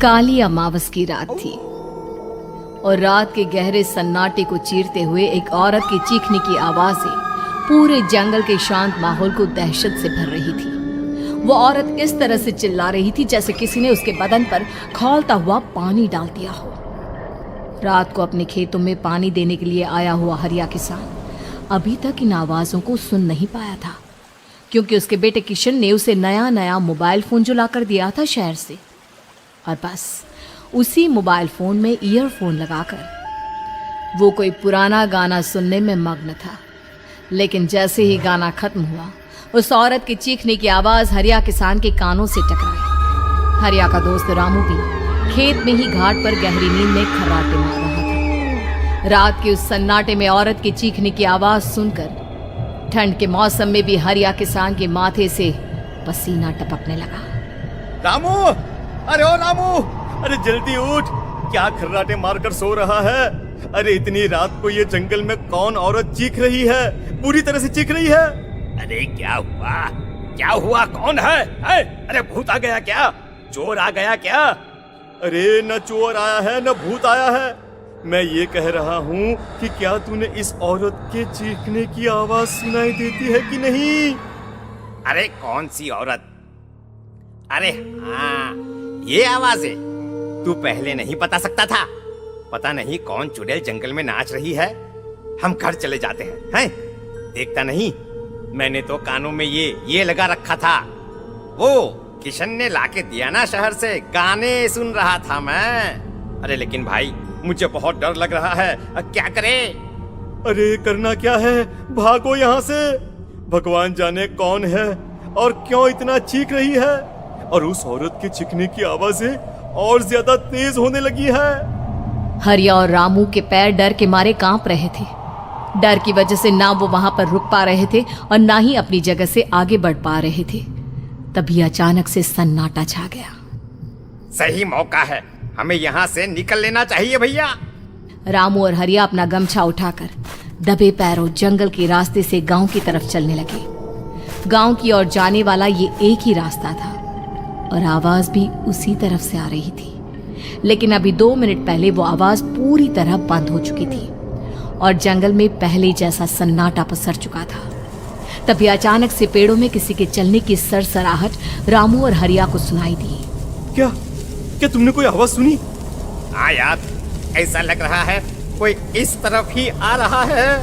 काली अमावस की रात थी और रात के गहरे सन्नाटे को चीरते हुए एक औरत की चीखने की आवाजें पूरे जंगल के शांत माहौल को दहशत से भर रही थी। वो औरत इस तरह से चिल्ला रही थी जैसे किसी ने उसके बदन पर खौलता हुआ पानी डाल दिया हो। रात को अपने खेतों में पानी देने के लिए आया हुआ हरिया किसान अभी तक इन आवाजों को सुन नहीं पाया था, क्योंकि उसके बेटे किशन ने उसे नया नया मोबाइल फोन जो लाकर दिया था शहर से, और बस उसी मोबाइल फोन में ईयरफोन लगाकर वो कोई पुराना गाना सुनने में मग्न था। लेकिन जैसे ही गाना खत्म हुआ, उस औरत की चीखने की आवाज हरिया किसान के कानों से टकराई। हरिया का दोस्त रामू भी खेत में ही घाट पर गहरी नींद में खर्राटे मार रहा था। रात के उस सन्नाटे में औरत की चीखने की आवाज सुनकर ठंड के मौसम में भी हरिया किसान के माथे से पसीना टपकने लगा। रामू, अरे ओ रामू, अरे जल्दी उठ, क्या खर्राटे मारकर सो रहा है? अरे इतनी रात को ये जंगल में कौन औरत चीख रही है? पूरी तरह से चीख रही है। अरे क्या हुआ? क्या हुआ? कौन है? अरे भूत आ गया क्या? चोर आ गया क्या? अरे न चोर आया है न भूत आया है। मैं ये कह रहा हूँ कि क्या तूने इस औरत के चीखने की आवाज सुनाई देती है कि नहीं? अरे कौन सी औरत? अरे हाँ, ये आवाज है। तू पहले नहीं बता सकता था? पता नहीं कौन चुड़ैल जंगल में नाच रही है। हम घर चले जाते हैं। देखता नहीं, मैंने तो कानों में ये लगा रखा था। वो किशन ने लाके दिया ना शहर से, गाने सुन रहा था मैं। अरे लेकिन भाई, मुझे बहुत डर लग रहा है। क्या करे? अरे करना क्या है, भागो यहाँ से। भगवान जाने कौन है और क्यों इतना चीख रही है। और उस औरत के चीखने की आवाजें और ज्यादा तेज होने लगी है। हरिया और रामू के पैर डर के मारे कांप रहे थे। डर की वजह से ना वो वहां पर रुक पा रहे थे और ना ही अपनी जगह से आगे बढ़ पा रहे थे। तभी अचानक से सन्नाटा छा गया। सही मौका है, हमें यहाँ से निकल लेना चाहिए भैया। रामू और हरिया अपना गमछा उठाकर दबे पैरों जंगल के रास्ते से गांव की तरफ चलने लगे। गांव की ओर जाने वाला ये एक ही रास्ता था और आवाज भी उसी तरफ से आ रही थी। लेकिन अभी 2 मिनट पहले वो आवाज पूरी तरह बंद हो चुकी थी और जंगल में पहले जैसा सन्नाटा पसर चुका था। तभी अचानक से पेड़ों में किसी के चलने की सरसराहट रामू और हरिया को सुनाई दी। क्या तुमने कोई आवाज सुनी? हाँ यार, ऐसा लग रहा है कोई इस तरफ ही आ रहा है।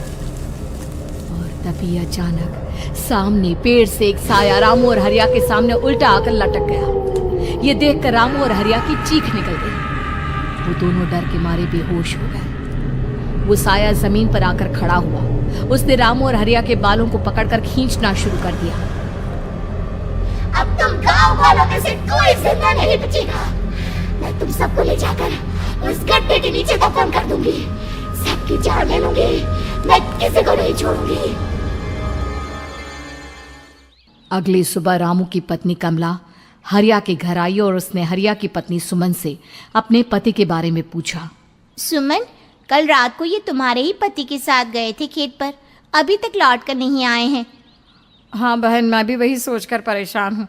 और तभी अचानक सामने पेड़ से एक साया रामू और हरिया के सामने उल्टा आकर लटक गया। ये देखकर रामू और हरिया की चीख निकल गई। वो दोनों डर के मारे बेहोश हो गए। वो साया जमीन पर आकर खड़ा हुआ। उसने रामू और हरिया के बालों को पकड़कर खींचना शुरू कर दिया। अब तुम गांव वालों में से कोई जिंदा नहीं बचेगा। मैं तुम सबको ले जाकर उस गड्ढे के नीचे दफन कर दूंगी। सबकी जान ले लूंगी, मैं किसी को नहीं छोड़ूंगी। अगली सुबह रामू की पत्नी कमला हरिया के घर आई और उसने हरिया की पत्नी सुमन से अपने पति के बारे में पूछा। सुमन, कल रात को ये तुम्हारे ही पति के साथ गए थे खेत पर, अभी तक लौट कर नहीं आए हैं। हाँ बहन, मैं भी वही सोचकर परेशान हूँ।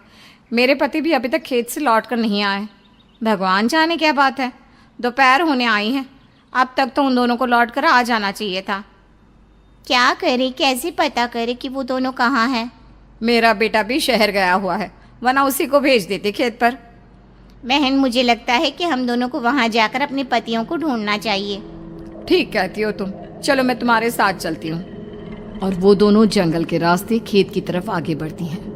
मेरे पति भी अभी तक खेत से लौट कर नहीं आए। भगवान जाने क्या बात है, दोपहर होने आई है। अब तक तो उन दोनों को लौट कर आ जाना चाहिए था। क्या करे, कैसे पता करे कि वो दोनों कहाँ हैं? मेरा बेटा भी शहर गया हुआ है, वरना उसी को भेज देते खेत पर। बहन, मुझे लगता है कि हम दोनों को वहाँ जाकर अपने पतियों को ढूंढना चाहिए। ठीक कहती हो तुम, चलो मैं तुम्हारे साथ चलती हूँ। और वो दोनों जंगल के रास्ते खेत की तरफ आगे बढ़ती हैं।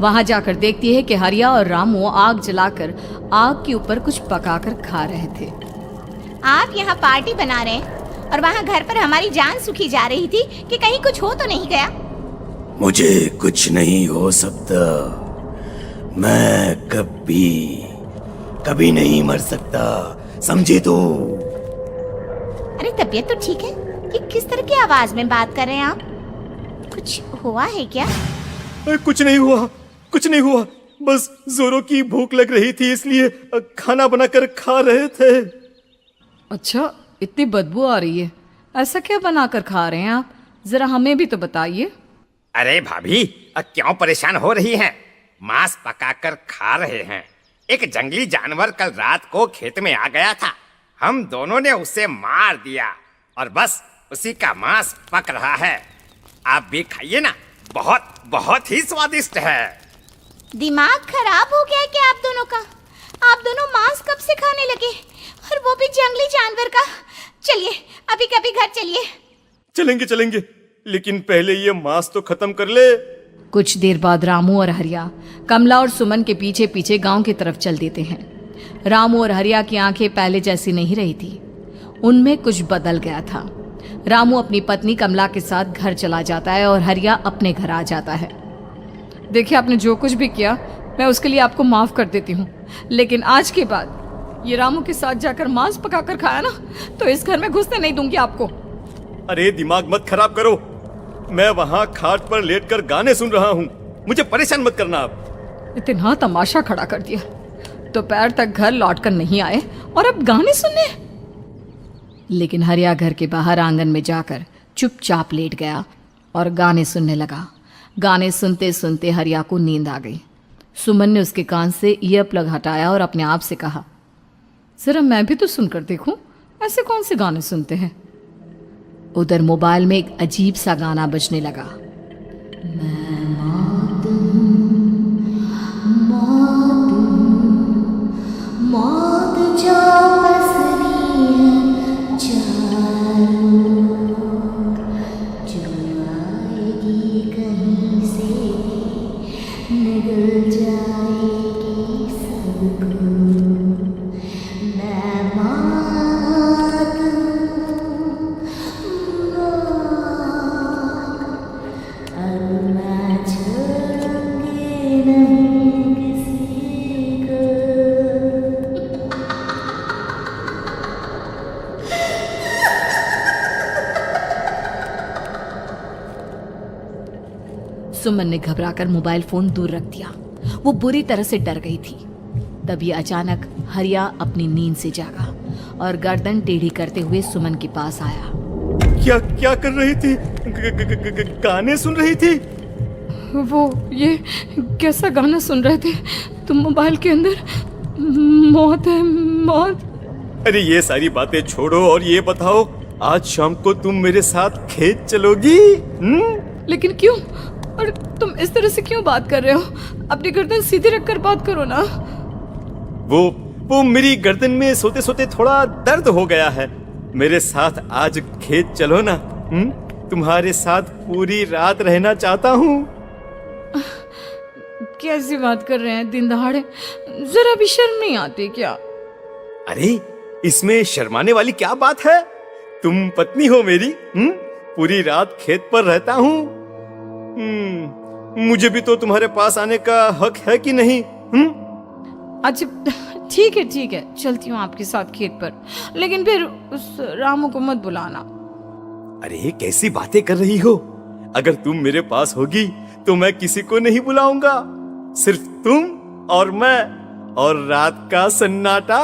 वहां जाकर देखती है कि हरिया और रामू आग जलाकर आग के ऊपर कुछ पकाकर खा रहे थे। आप यहाँ पार्टी बना रहे हैं और वहाँ घर पर हमारी जान सुखी जा रही थी कि कहीं कुछ हो तो नहीं गया? मुझे कुछ नहीं हो सकता। मैं कभी नहीं मर सकता, समझे तो? अरे तबीयत तो ठीक है, ये किस तरह की आवाज में बात कर रहे हैं आप? कुछ हुआ है क्या? कुछ नहीं हुआ, बस जोरों की भूख लग रही थी, इसलिए खाना बनाकर खा रहे थे। अच्छा, इतनी बदबू आ रही है, ऐसा क्या बनाकर खा रहे हैं आप? जरा हमें भी तो बताइए। अरे भाभी, क्यों परेशान हो रही हैं? मांस पकाकर खा रहे हैं। एक जंगली जानवर कल रात को खेत में आ गया था। हम दोनों ने उसे मार दिया और बस उसी का मांस पक रहा है। आप भी खाइए ना, बहुत बहुत ही स्वादिष्ट है। दिमाग खराब हो गया है क्या आप दोनों का? आप दोनों मांस कब से खाने लगे, और वो भी जंगली जानवर का? चलिए अभी कभी घर चलिए। चलेंगे चलेंगे, लेकिन पहले ये मांस तो खत्म कर ले। कुछ देर बाद रामू और हरिया कमला और सुमन के पीछे पीछे गांव की तरफ चल देते हैं। रामू और हरिया की आंखें पहले जैसी नहीं रही थी, उनमें कुछ बदल गया था। रामू अपनी पत्नी कमला के साथ घर चला जाता है और हरिया अपने घर आ जाता है। देखिए, आपने जो कुछ भी किया मैं उसके लिए आपको माफ़ कर देती हूँ, लेकिन आज के बाद ये रामू के साथ जाकर मांस पकाकर खाया ना, तो इस घर में घुसने नहीं दूंगी आपको। अरे दिमाग मत खराब करो, मैं वहां खाट पर लेटकर गाने सुन रहा हूँ, मुझे परेशान मत करना आप। इतना तमाशा खड़ा कर दिया, दोपहर तक घर लौट कर नहीं आए और अब गाने सुनने। लेकिन हरिया घर के बाहर आंगन में जाकर चुपचाप लेट गया और गाने सुनने लगा। गाने सुनते सुनते हरिया को नींद आ गई। सुमन ने उसके कान से ईयर प्लग हटाया और अपने आप से कहा, जरा मैं भी तो सुनकर देखूं, ऐसे कौन से गाने सुनते हैं। उधर मोबाइल में एक अजीब सा गाना बजने लगा। मौत जो पसरी है चारों, जो आएगी कहीं से निगल जाएगी सबको। मैं मात अब मैं छोड़ूंगी नहीं किसी को। सुमन ने घबराकर मोबाइल फोन दूर रख दिया। वो बुरी तरह से डर गई थी। तभी अचानक हरिया अपनी नींद से जागा और गर्दन टेढ़ी करते हुए सुमन के पास आया। क्या क्या कर रही थी? गाने सुन रही थी? वो ये कैसा गाना सुन रहे थे तुम मोबाइल के अंदर? मौत है, मौत। अरे ये सारी बातें छोड़ो और ये बताओ, आज शाम को तुम मेरे साथ खेत चलोगी? लेकिन क्यों? और तुम इस तरह से क्यों बात कर रहे हो? अपनी गर्दन सीधी रखकर बात करो ना। वो मेरी गर्दन में सोते सोते थोड़ा दर्द हो गया है। मेरे साथ आज खेत चलो ना। तुम्हारे साथ पूरी रात रहना चाहता हूँ। कैसी बात कर रहे हैं दिन दहाड़े? जरा भी शर्म नहीं आती क्या? अरे इसमें शर्माने वाली क्या बात है? तुम पत्नी हो मेरी। पूरी रात खेत पर रहता हूँ। मुझे भी तो तुम्हारे पास आने का हक है कि नहीं? अच्छा ठीक है, चलती हूँ आपके साथ खेत पर, लेकिन फिर उस रामू को मत बुलाना। अरे कैसी बातें कर रही हो? अगर तुम मेरे पास होगी तो मैं किसी को नहीं बुलाऊंगा, सिर्फ तुम और मैं और रात का सन्नाटा।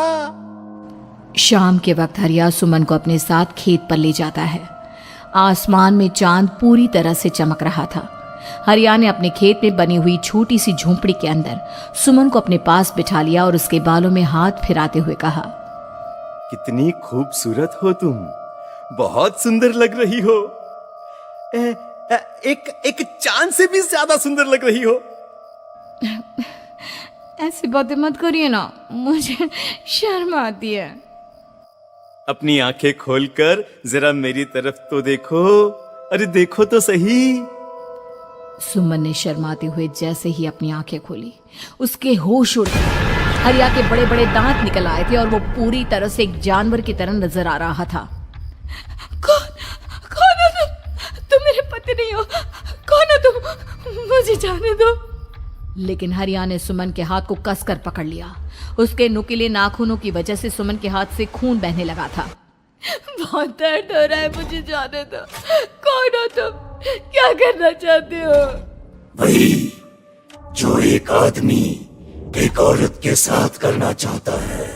शाम के वक्त हरिया सुमन को अपने साथ खेत पर ले जाता है। आसमान में चांद पूरी तरह से चमक रहा था। हरिया ने अपने खेत में बनी हुई छोटी सी झोंपड़ी के अंदर सुमन को अपने पास बिठा लिया और उसके बालों में हाथ फिराते हुए कहा, कितनी खूबसूरत हो तुम, बहुत सुंदर लग रही हो। एक चांद से भी ज्यादा सुंदर लग रही हो। ऐसी बातें मत करिए ना, मुझे शर्म आती है। अपनी आंखें खोलकर जरा मेरी तरफ तो देखो। अरे देखो तो सही। सुमन ने शर्माते हुए जैसे ही अपनी आंखें खोली, उसके होश उड़ गए। हरिया के बड़े बड़े दांत निकल आए थे और वो पूरी तरह से एक जानवर की तरह नजर आ रहा था। कौन हो तुम? तुम मेरे पति नहीं हो। कौन हो तुम? मुझे जाने दो। लेकिन हरिया ने सुमन के हाथ को कसकर पकड़ लिया। उसके नुकीले नाखूनों की वजह से सुमन के हाथ से खून बहने लगा था। बहुत दर्द हो रहा है, मुझे जाने दो। कौन हो तुम? क्या करना चाहते हो? वही जो एक आदमी एक औरत के साथ करना चाहता है,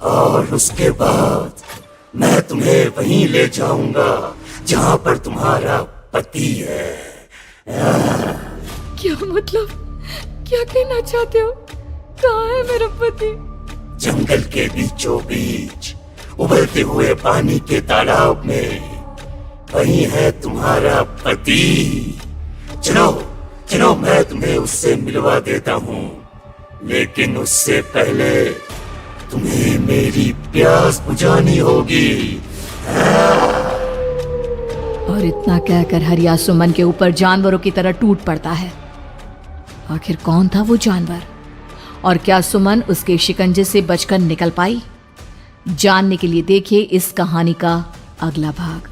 और उसके बाद मैं तुम्हें वहीं ले जाऊंगा जहां पर तुम्हारा पति है। क्या मतलब? क्या कहना चाहते हो? कहाँ है मेरा पति? जंगल के बीचों बीच उबलते हुए पानी के तालाब में वही है तुम्हारा पति। चलो चलो, मैं तुम्हें उससे मिलवा देता हूँ, लेकिन उससे पहले तुम्हें मेरी प्यास बुझानी होगी। और इतना कहकर हरिया सुमन के ऊपर जानवरों की तरह टूट पड़ता है। आखिर कौन था वो जानवर, और क्या सुमन उसके शिकंजे से बचकर निकल पाई? जानने के लिए देखिए इस कहानी का अगला भाग।